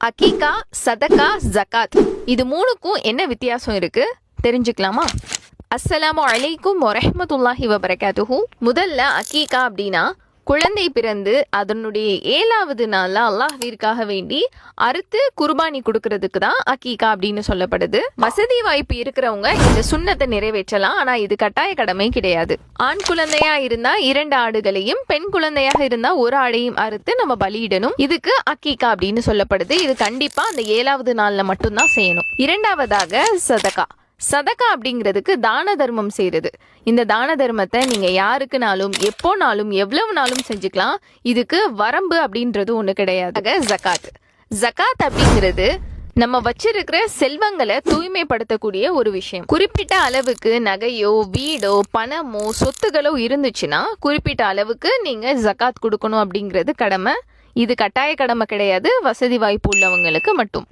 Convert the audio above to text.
அகீகா, சதகா, ஜகாத் இது மூணுக்கும் என்ன வித்தியாசம் இருக்கு தெரிஞ்சுக்கலாமா? அஸ்ஸலாமு அலைக்கும் வரஹ்மத்துல்லாஹி வபரகாத்துஹு. முதல்ல அகீகா அப்படின்னா குழந்தை பிறந்து அதனுடைய 7வது நாள்ல அல்லாஹ்விற்காக வேண்டி அறுத்து குர்பானி கொடுக்கறதுக்கு தான் அகீகா அப்படின்னு சொல்லப்படுது. வசதி வாய்ப்பு இருக்கிறவங்க இந்த சுன்னத்தை நிறைவேற்றலாம், ஆனா இது கட்டாய கடமை கிடையாது. ஆண் குழந்தையா இருந்தா 2 ஆடுகளையும், பெண் குழந்தையாக இருந்தா 1 ஆடையும் அறுத்து நம்ம பலியிடணும். இதுக்கு அகீகா அப்படின்னு சொல்லப்படுது. இது கண்டிப்பா அந்த 7வது நாள்ல மட்டும்தான் செய்யணும். இரண்டாவதாக சதகா. சதகா அப்படிங்கிறதுக்கு தான தர்மம் செய்யறது. இந்த தான தர்மத்தை நீங்க யாருக்குனாலும் எப்போனாலும் எவ்வளவு நாளும் செஞ்சுக்கலாம். இதுக்கு வரம்பு அப்படின்றது ஒண்ணு கிடையாது. ஜகாத். ஜகாத் அப்படிங்கிறது நம்ம வச்சிருக்கிற செல்வங்களை தூய்மைப்படுத்தக்கூடிய ஒரு விஷயம். குறிப்பிட்ட அளவுக்கு நகையோ வீடோ பணமோ சொத்துகளோ இருந்துச்சுன்னா குறிப்பிட்ட அளவுக்கு நீங்க ஜகாத் கொடுக்கணும் அப்படிங்கிறது கடமை. இது கட்டாய கடமை கிடையாது, வசதி வாய்ப்பு உள்ளவங்களுக்கு மட்டும்.